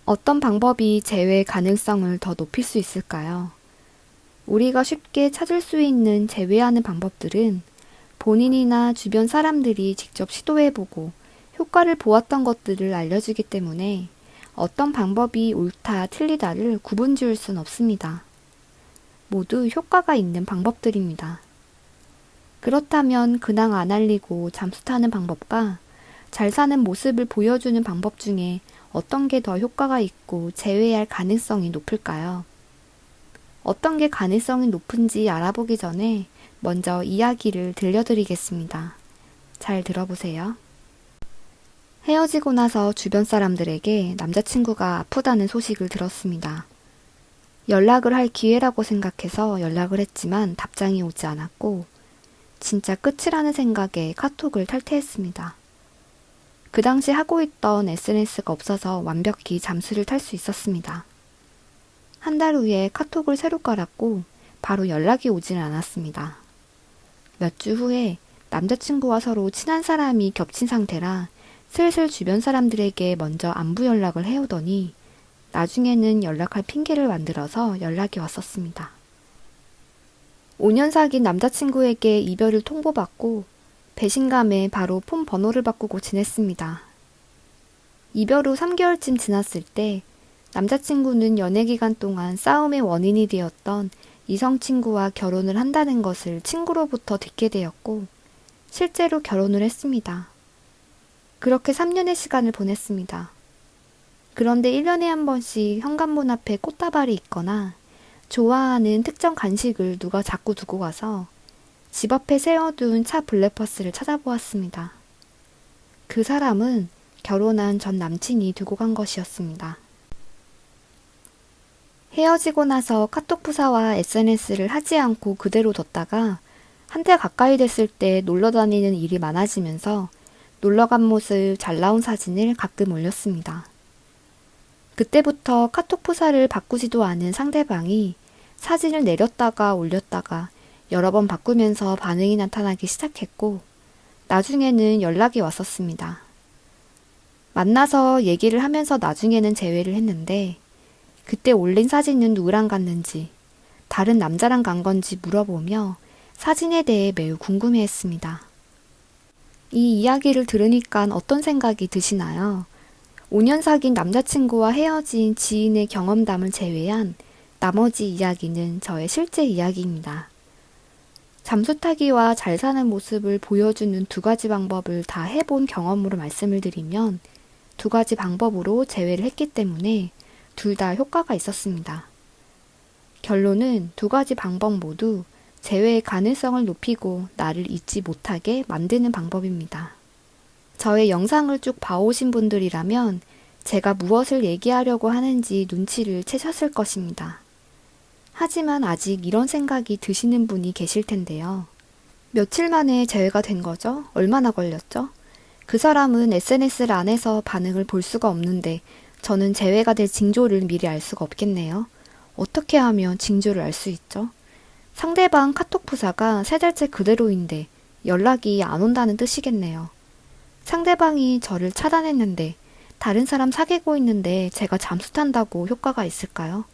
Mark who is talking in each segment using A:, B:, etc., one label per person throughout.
A: 어떤 방법이 재회 가능성을 더 높일 수 있을까요? 우리가 쉽게 찾을 수 있는 재회하는 방법들은 본인이나 주변 사람들이 직접 시도해보고 효과를 보았던 것들을 알려주기 때문에 어떤 방법이 옳다, 틀리다를 구분 지을 순 없습니다. 모두 효과가 있는 방법들입니다. 그렇다면 근황 안 알리고 잠수 타는 방법과 잘 사는 모습을 보여주는 방법 중에 어떤 게 더 효과가 있고 재회할 가능성이 높을까요? 어떤 게 가능성이 높은지 알아보기 전에 먼저 이야기를 들려드리겠습니다. 잘 들어보세요. 헤어지고 나서 주변 사람들에게 남자친구가 아프다는 소식을 들었습니다. 연락을 할 기회라고 생각해서 연락을 했지만 답장이 오지 않았고, 진짜 끝이라는 생각에 카톡을 탈퇴했습니다. 그 당시 하고 있던 SNS가 없어서 완벽히 잠수를 탈 수 있었습니다. 한 달 후에 카톡을 새로 깔았고 바로 연락이 오지는 않았습니다. 몇 주 후에 남자친구와 서로 친한 사람이 겹친 상태라 슬슬 주변 사람들에게 먼저 안부 연락을 해오더니 나중에는 연락할 핑계를 만들어서 연락이 왔었습니다. 5년 사귄 남자친구에게 이별을 통보받고 배신감에 바로 폰 번호를 바꾸고 지냈습니다. 이별 후 3개월쯤 지났을 때 남자친구는 연애 기간 동안 싸움의 원인이 되었던 이성 친구와 결혼을 한다는 것을 친구로부터 듣게 되었고 실제로 결혼을 했습니다. 그렇게 3년의 시간을 보냈습니다. 그런데 1년에 한 번씩 현관문 앞에 꽃다발이 있거나 좋아하는 특정 간식을 누가 자꾸 두고 가서 집 앞에 세워둔 차 블랙버스를 찾아보았습니다. 그 사람은 결혼한 전 남친이 두고 간 것이었습니다. 헤어지고 나서 카톡 프사와 SNS를 하지 않고 그대로 뒀다가 한 달 가까이 됐을 때 놀러 다니는 일이 많아지면서 놀러 간 모습 잘 나온 사진을 가끔 올렸습니다. 그때부터 카톡 프사를 바꾸지도 않은 상대방이 사진을 내렸다가 올렸다가 여러 번 바꾸면서 반응이 나타나기 시작했고 나중에는 연락이 왔었습니다. 만나서 얘기를 하면서 나중에는 재회를 했는데 그때 올린 사진은 누구랑 갔는지 다른 남자랑 간 건지 물어보며 사진에 대해 매우 궁금해했습니다. 이 이야기를 들으니까 어떤 생각이 드시나요? 5년 사귄 남자친구와 헤어진 지인의 경험담을 제외한 나머지 이야기는 저의 실제 이야기입니다. 잠수 타기와 잘 사는 모습을 보여주는 두 가지 방법을 다 해본 경험으로 말씀을 드리면 두 가지 방법으로 재회를 했기 때문에 둘 다 효과가 있었습니다. 결론은 두 가지 방법 모두 재회의 가능성을 높이고 나를 잊지 못하게 만드는 방법입니다. 저의 영상을 쭉 봐오신 분들이라면 제가 무엇을 얘기하려고 하는지 눈치를 채셨을 것입니다. 하지만 아직 이런 생각이 드시는 분이 계실 텐데요. 며칠 만에 재회가 된 거죠? 얼마나 걸렸죠? 그 사람은 SNS를 안 해서 반응을 볼 수가 없는데 저는 재회가 될 징조를 미리 알 수가 없겠네요. 어떻게 하면 징조를 알 수 있죠? 상대방 카톡 프사가 3달째 그대로인데 연락이 안 온다는 뜻이겠네요. 상대방이 저를 차단했는데 다른 사람 사귀고 있는데 제가 잠수 탄다고 효과가 있을까요?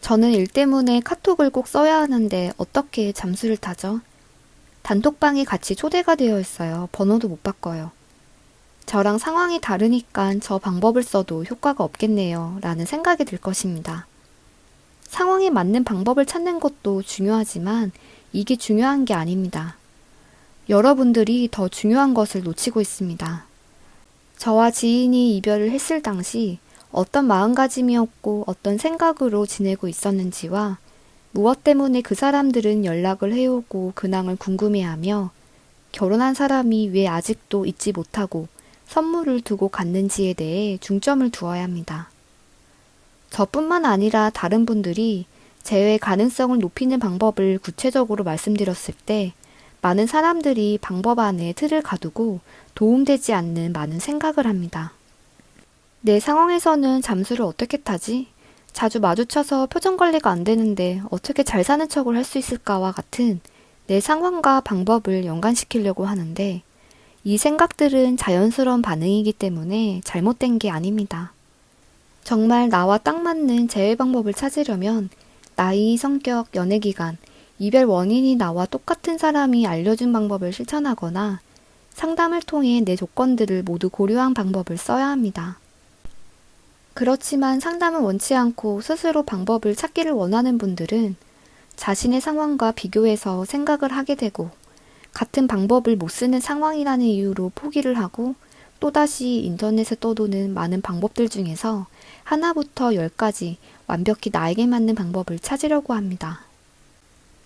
A: 저는 일 때문에 카톡을 꼭 써야 하는데 어떻게 잠수를 타죠? 단톡방에 같이 초대가 되어 있어요. 번호도 못 바꿔요. 저랑 상황이 다르니까 저 방법을 써도 효과가 없겠네요. 라는 생각이 들 것입니다. 상황에 맞는 방법을 찾는 것도 중요하지만 이게 중요한 게 아닙니다. 여러분들이 더 중요한 것을 놓치고 있습니다. 저와 지인이 이별을 했을 당시 어떤 마음가짐이었고 어떤 생각으로 지내고 있었는지와 무엇 때문에 그 사람들은 연락을 해오고 근황을 궁금해하며 결혼한 사람이 왜 아직도 잊지 못하고 선물을 두고 갔는지에 대해 중점을 두어야 합니다. 저뿐만 아니라 다른 분들이 재회 가능성을 높이는 방법을 구체적으로 말씀드렸을 때 많은 사람들이 방법 안에 틀을 가두고 도움되지 않는 많은 생각을 합니다. 내 상황에서는 잠수를 어떻게 타지? 자주 마주쳐서 표정 관리가 안 되는데 어떻게 잘 사는 척을 할 수 있을까와 같은 내 상황과 방법을 연관시키려고 하는데 이 생각들은 자연스러운 반응이기 때문에 잘못된 게 아닙니다. 정말 나와 딱 맞는 재회 방법을 찾으려면 나이, 성격, 연애 기간, 이별 원인이 나와 똑같은 사람이 알려준 방법을 실천하거나 상담을 통해 내 조건들을 모두 고려한 방법을 써야 합니다. 그렇지만 상담을 원치 않고 스스로 방법을 찾기를 원하는 분들은 자신의 상황과 비교해서 생각을 하게 되고 같은 방법을 못 쓰는 상황이라는 이유로 포기를 하고 또다시 인터넷에 떠도는 많은 방법들 중에서 하나부터 열까지 완벽히 나에게 맞는 방법을 찾으려고 합니다.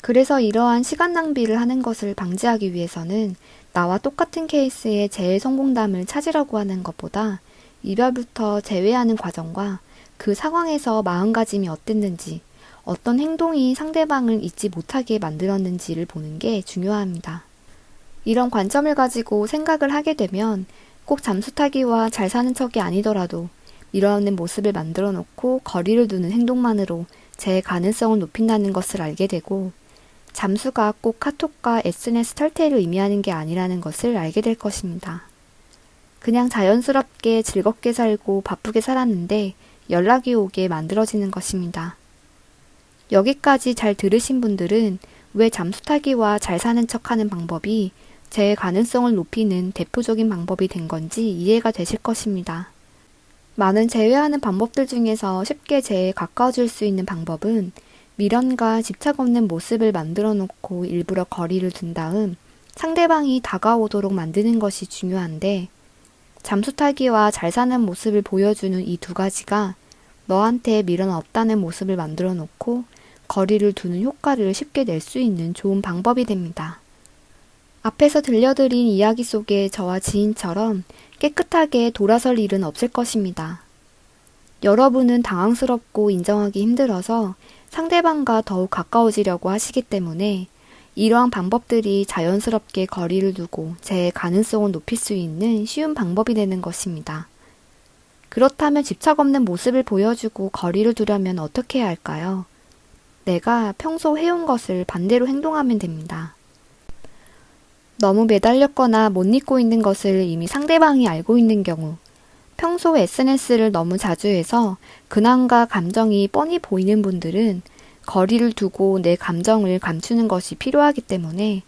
A: 그래서 이러한 시간 낭비를 하는 것을 방지하기 위해서는 나와 똑같은 케이스의 재해 성공담을 찾으려고 하는 것보다 이별부터 재회하는 과정과 그 상황에서 마음가짐이 어땠는지, 어떤 행동이 상대방을 잊지 못하게 만들었는지를 보는 게 중요합니다. 이런 관점을 가지고 생각을 하게 되면 꼭 잠수 타기와 잘 사는 척이 아니더라도 밀어넣는 모습을 만들어 놓고 거리를 두는 행동만으로 제 가능성을 높인다는 것을 알게 되고 잠수가 꼭 카톡과 SNS 탈퇴를 의미하는 게 아니라는 것을 알게 될 것입니다. 그냥 자연스럽게 즐겁게 살고 바쁘게 살았는데 연락이 오게 만들어지는 것입니다. 여기까지 잘 들으신 분들은 왜 잠수 타기와 잘 사는 척하는 방법이 제 가능성을 높이는 대표적인 방법이 된 건지 이해가 되실 것입니다. 많은 제외하는 방법들 중에서 쉽게 제에 가까워질 수 있는 방법은 미련과 집착 없는 모습을 만들어 놓고 일부러 거리를 둔 다음 상대방이 다가오도록 만드는 것이 중요한데 잠수 타기와 잘 사는 모습을 보여주는 이 두 가지가 너한테 미련 없다는 모습을 만들어 놓고 거리를 두는 효과를 쉽게 낼 수 있는 좋은 방법이 됩니다. 앞에서 들려드린 이야기 속의 저와 지인처럼 깨끗하게 돌아설 일은 없을 것입니다. 여러분은 당황스럽고 인정하기 힘들어서 상대방과 더욱 가까워지려고 하시기 때문에 이러한 방법들이 자연스럽게 거리를 두고 제 가능성을 높일 수 있는 쉬운 방법이 되는 것입니다. 그렇다면 집착 없는 모습을 보여주고 거리를 두려면 어떻게 해야 할까요? 내가 평소 해온 것을 반대로 행동하면 됩니다. 너무 매달렸거나 못 잊고 있는 것을 이미 상대방이 알고 있는 경우, 평소 SNS를 너무 자주 해서 근황과 감정이 뻔히 보이는 분들은 거리를 두고 내 감정을 감추는 것이 필요하기 때문에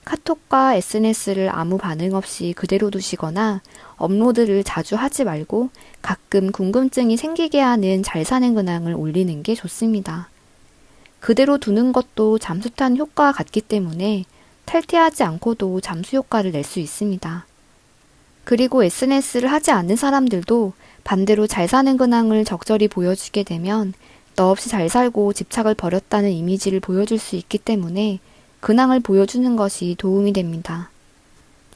A: 카톡과 SNS를 아무 반응 없이 그대로 두시거나 업로드를 자주 하지 말고 가끔 궁금증이 생기게 하는 잘 사는 근황을 올리는 게 좋습니다. 그대로 두는 것도 잠수 탄 효과와 같기 때문에 탈퇴하지 않고도 잠수 효과를 낼 수 있습니다. 그리고 SNS를 하지 않는 사람들도 반대로 잘 사는 근황을 적절히 보여주게 되면 너 없이 잘 살고 집착을 버렸다는 이미지를 보여줄 수 있기 때문에 근황을 보여주는 것이 도움이 됩니다.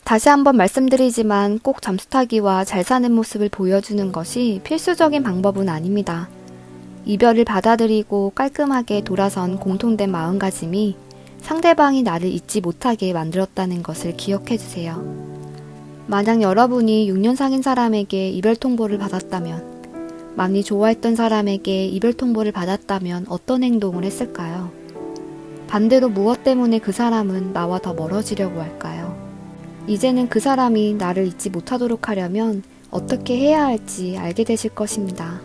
A: 다시 한번 말씀드리지만 꼭 잠수 타기와 잘 사는 모습을 보여주는 것이 필수적인 방법은 아닙니다. 이별을 받아들이고 깔끔하게 돌아선 공통된 마음가짐이 상대방이 나를 잊지 못하게 만들었다는 것을 기억해 주세요. 만약 여러분이 6년 사귄 사람에게 이별 통보를 받았다면, 많이 좋아했던 사람에게 이별 통보를 받았다면 어떤 행동을 했을까요? 반대로 무엇 때문에 그 사람은 나와 더 멀어지려고 할까요? 이제는 그 사람이 나를 잊지 못하도록 하려면 어떻게 해야 할지 알게 되실 것입니다.